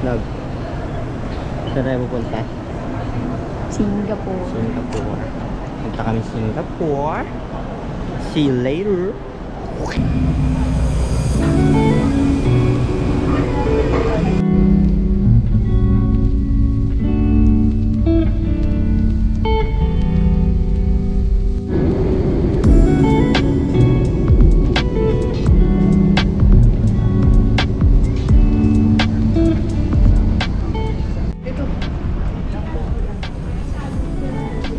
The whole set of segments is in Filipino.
Love. Saan tayo pupunta? Singapore. Singapore. Punta kami Singapore. See you later.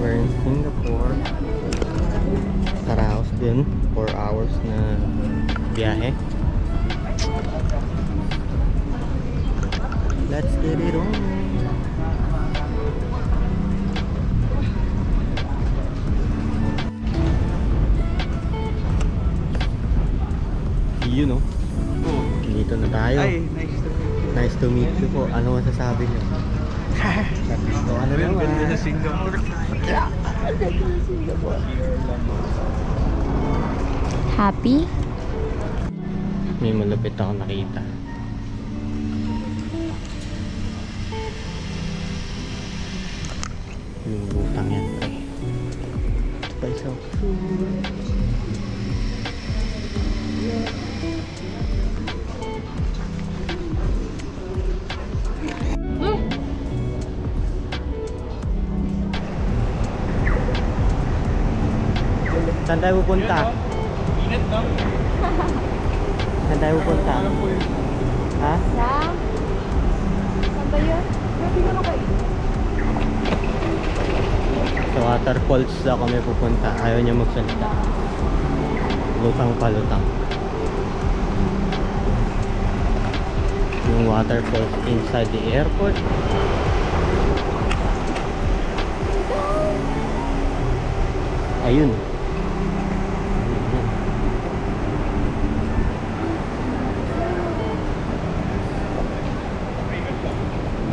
We're in Singapore. Karaos din. 4 hours na biyahe. Let's get it on. You know. Dito na tayo. Ay, nice to meet you. Nice to meet you po. Ano masasabi niyo? So, ano Ang naman? ganda sa Singapore. Happy? May malapit ako nakita. Yung butang yan, pre. Ito pa isa. Saan tayo pupunta? Init, no? Saan tayo pupunta? Ha? Saan ba yun? Sa waterfalls daw kami pupunta. Ayaw niya magsalita. Lutang pa lutang. Yung waterfalls inside the airport. Ayun.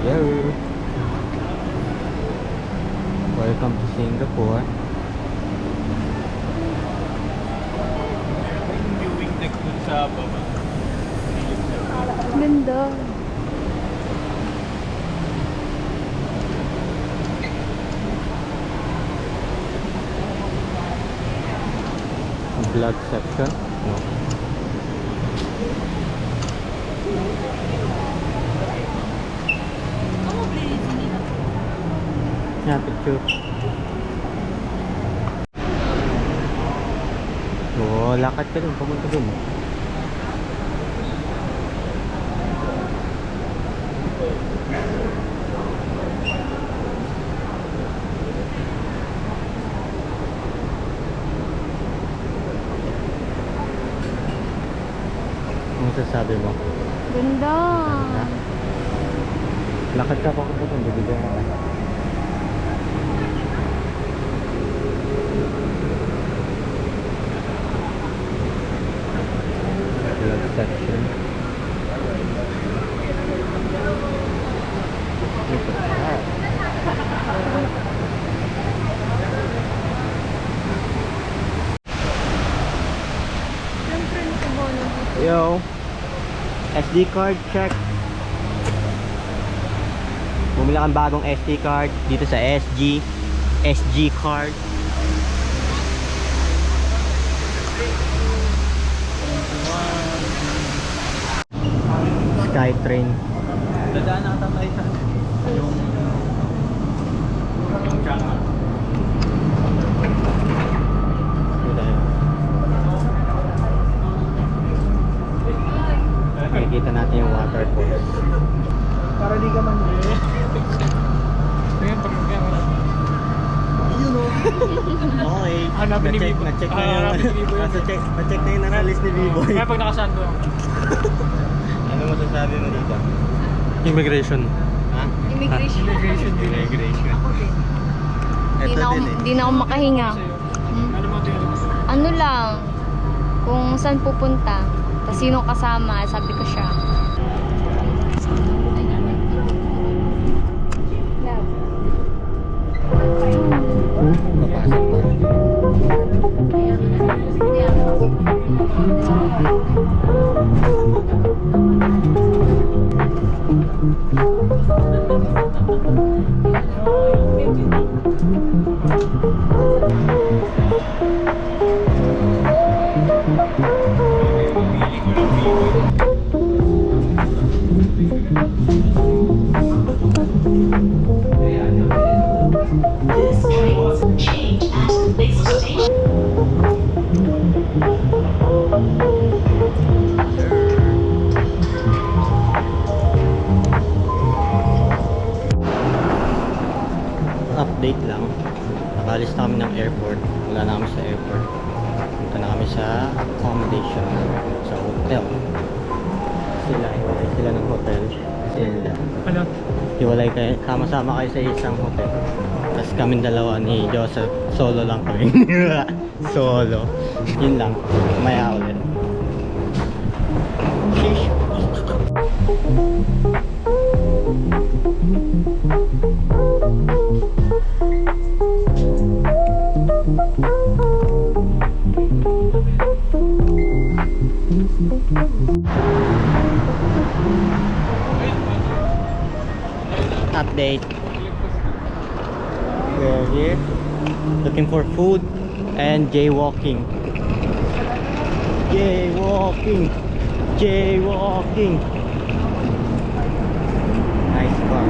Yo. Welcome to Singapore. Yung viewing deck dun sa baba. Ganda. Vlog section. No. Yeah, picture. Oh, lakad ka dun, pumunta dun. Ano sasabi mo? Ganda. Lakad ka pa kung dun, bibigyan ka. Vlog section. Yo, SD card check. Bumili kang bagong SD card dito sa SG card. Skytrain. Dadaan na tayo sa yung Chang'an. Makikita natin yung waterfalls. Para di ka man Ngayon, pag You know. Okay. Hanapin ni Bibo. Na-check na yung Hanapin ni Bibo yun. na-check na yung naralis ni Biboy. Kaya pag nakasando. Ano masasabi mo dito? Immigration. Ha? Immigration. Immigration. Ako din. Ito din eh. Di na ako makahinga. Ano mo ito yung Ano lang, kung saan pupunta, tapos sino kasama, sabi ko siya. Papasok pa. Update lang. Nakalis na kami ng airport. Wala na kami sa airport. Punta na kami sa accommodation. Sa hotel. Hiwalay sila ng hotel. Sila. Ano? Hiwalay kayo. Sama-sama kayo sa isang hotel. Tapos kaming dalawa ni Joseph. Solo lang kami. Solo. Yun lang. Maya ulit. Sheesh. Update. We're here looking for food and jaywalking. Jaywalking. Jaywalking. Nice car.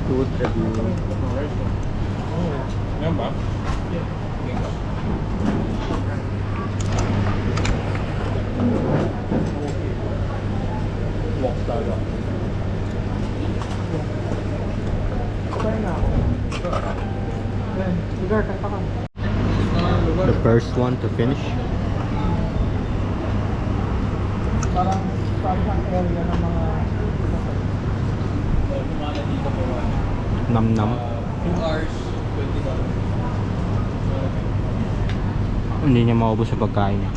Good review. Yan ba? Walk talaga. Kaya na ako. Lugar, kanta ka. The first one to finish. Parang saan area ng mga Nam nam. 2 hours, 20 dollars. Hindi niya maubos sa pagkain niya.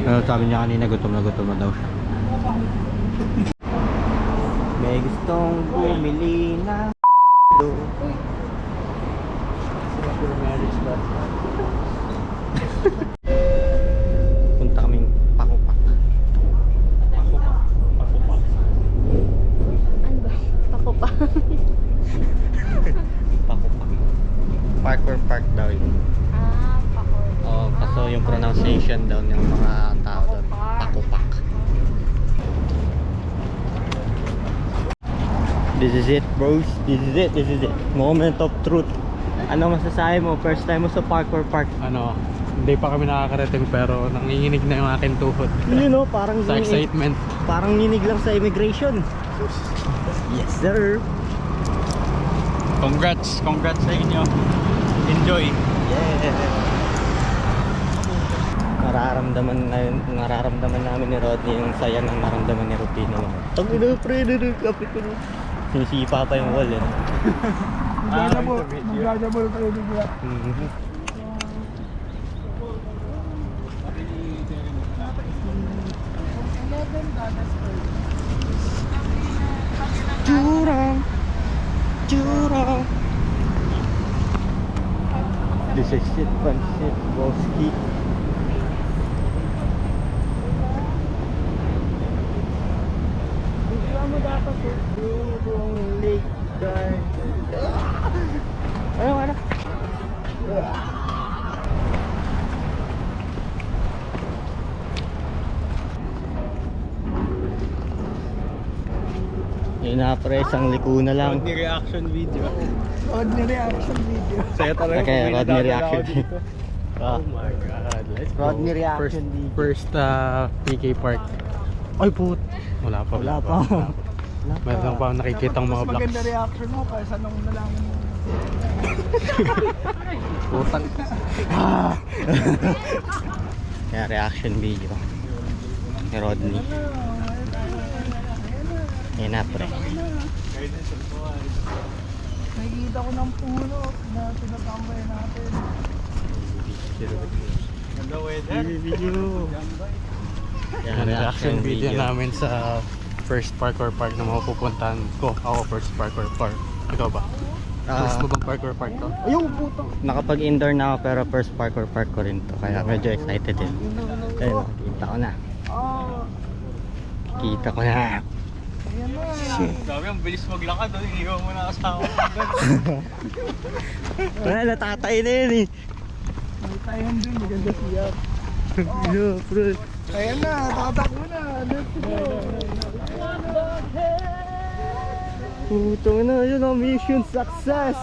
Pero sabi niya kanina gutom na daw siya. May gustong bumili na Singapore marriage ba? punta kaming Pakupak. Ano ba? Ako pa. Pakupak. Parkour Park daw yun. Pako. Oo, kaso yung pronunciation daw ng mga tao doon. Pakupak. This is it, bros. This is it. Moment of truth. Ano masasabi mo? First time mo sa Parkour Park. Ano, hindi pa kami nakakarating pero nanginginig na yung aking tuhod. You know, parang Sa excitement. Parang ninig lang sa immigration. Yes, sir. Congrats sa inyo. Enjoy. Yeah. Nararamdaman namin ni Rodney yung saya ng naramdaman ni Rupino. Ang ina, pre, kapit ko na. Sinisipa pa yung wall eh. Magdadabol kayo bigla. Jurang. This is it, Pancit Boski. Ano dapat yung lake garden? Ano? Yun na pre, isang liko na lang. Rodney reaction video. Saya talaga. Okay, kung may Rodney nadadala reaction ako dito. Ah. Oh my god, let's go. Rodney reaction video. First PK Park. Ay put. Wala pa. Meron pa akong nakikita ang mga vlogs. Maganda reaction mo kaysa nung nalaman mo. Putang. Kaya reaction video ni Rodney. Yan na pre. Nakikita ko ng puno na tinatambay natin. Ganda weather. Video. Yan, reaction video namin sa first parkour park na mapupuntahan ko. Ako first parkour park. Ikaw ba? First mo bang parkour park to? Ayun, puto. Nakapag-indoor na ako pero first parkour park ko rin to. Kaya medyo excited din. Ayun, kita ko na. Kita ko na. Sabi, ang bilis maglakad. Iniwan mo na kasama. Wala, natatay na yun eh. May tayo din, maganda siya. Hello, bro. Ayan na, tatakbo na. Let's go. Putang na, yun ang mission success.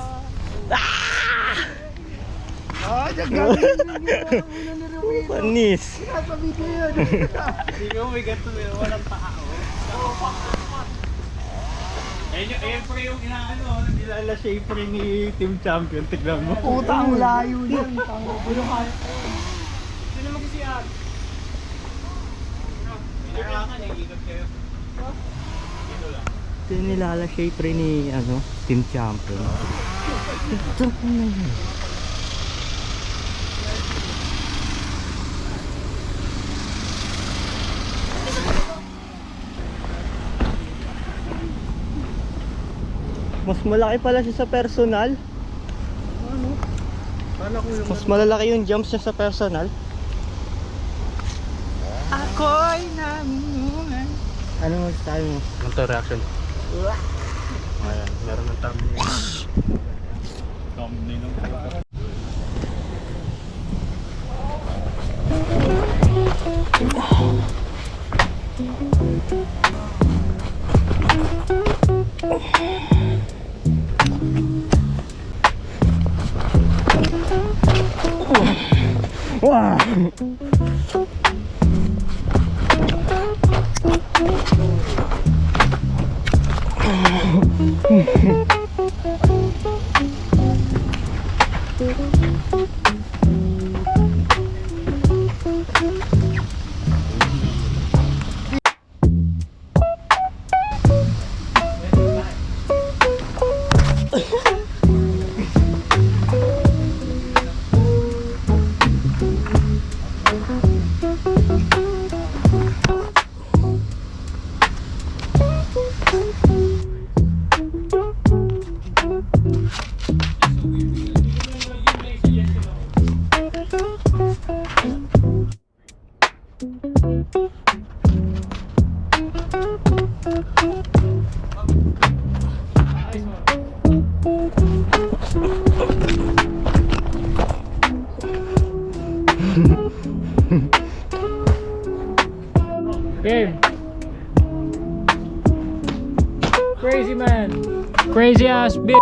Diyan gagawin niyo. Una ni Romero. Panis. Nasa video yun. Hindi ko may ganito eh. Walang tao. Ayun pa yung inaano. Nilala shaper ni team champion. Tignan mo. Puta, ang layo yan. Sino naman kasi yan? Pinarakan eh. Ikot kayo. Dito lang. Ito yung nilala shape rin ni team champion. Ito na yun. Mas malaki pala siya sa personal. Mas malalaki yung jumps niya sa personal. Ako'y namununan. Ano masasabi mo? Ano to reaction? Ayan, meron ng thumbnail. Thumbnail ng pala. Wow! Game. Crazy man. Crazy ass bitch.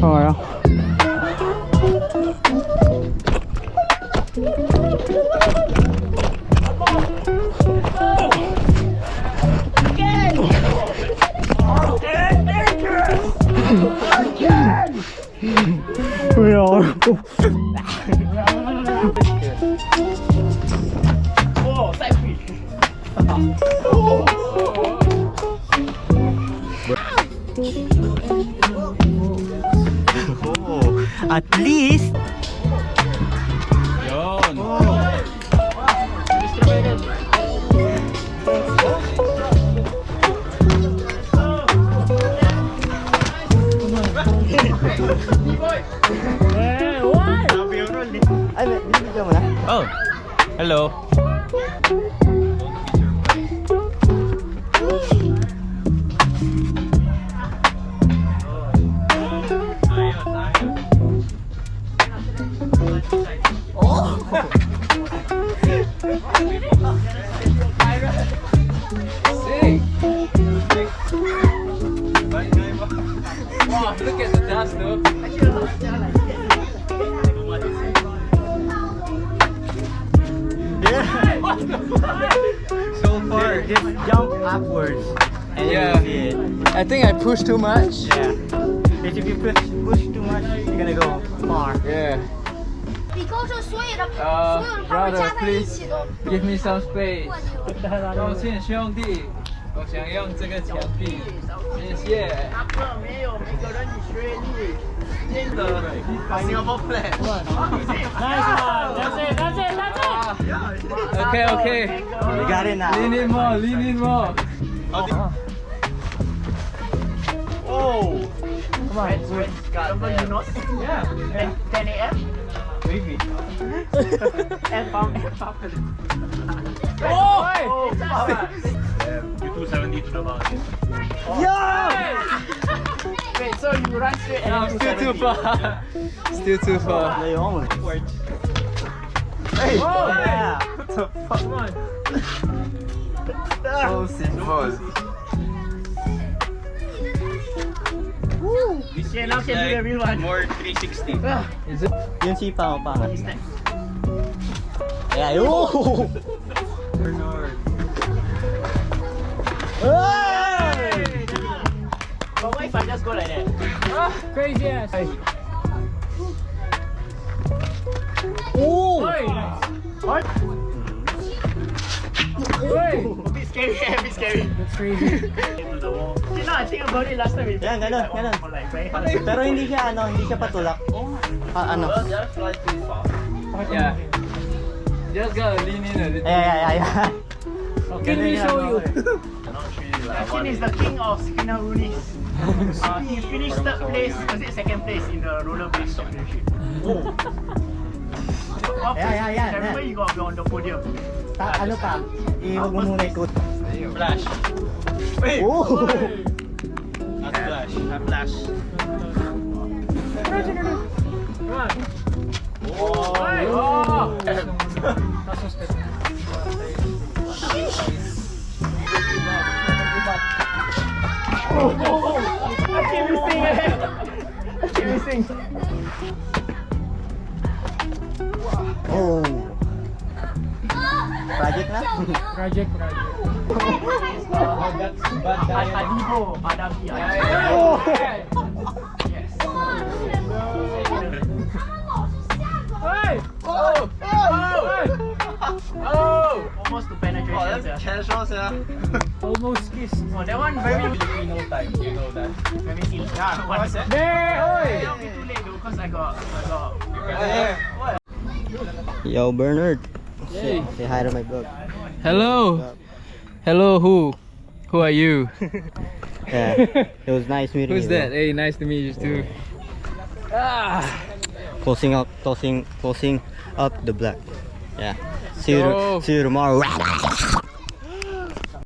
Alright. At least Yun! ay, binibigyan mo na? Oh! Hello! Wow, look at the dust, dude. So far, just jump upwards and Yeah. you see it. I think I pushed too much. Yeah. If you push too much, you're gonna go far. Yeah. Ikaw 是所有的牌加在一起的。 Give me some space。抱歉，兄弟，我想用这个墙壁，谢谢。他课没有每个人的学历，真的。Singapore plan。Nice one. That's it. That's it. That's it. Okay, okay. You got it now. Lean in more, lean in more. Oh! Come on, Red, you know? Yeah. 10 a.m. Maybe. Oh! You 270 to the mountain. Wait, so you run straight and still too far. Still too far. Leon. Hey! Oh, yeah. Come on. So simple. Yeah, now can do the real one. More 360. Is it? Yung sipa mo pangat. Yeah, yo! Hey! But what if I just go like that? Crazy ass. Oh! Hey, nice. What? Hey. A bit scary, a bit scary. That's crazy. Into the wall. You know, I think about it last time. We Yan, ganun, ganun. Like, very hard. Pero hindi siya hindi siya patulak. Ano? Well, just fly too far. Yeah. Just gotta lean in a little. Yeah. Can we show you? Cannot treat it like one. Is the king of Skinnarunis. He finished third place, was it second place in the rollerblade championship? Yeah. I remember you got on the podium. Ano pa? Iwag mo muna ikot. Flash. Wait. Oh! Not flash. Not flash. Come on. Oh. Hey. Oh. That's so stupid. I keep missing. Oh! Project na? Project. That's bad guy. Adibo, Adabi. Oh! Hey. Oh! Hey. Oh! Almost to penetration. sir. Casual, sir. Almost kissed. Oh, that one very Filipino time, you know that. Let me see. Yeah, one sec. There. Oi. It'll be too late though, because I got. Yo, Bernard. Say hi to my vlog. Hello. Hello, who? Who are you? Yeah, it was nice meeting Who's you. that? Hey, nice to meet you too. Ah. Closing up the black. Yeah. See Go. you tomorrow.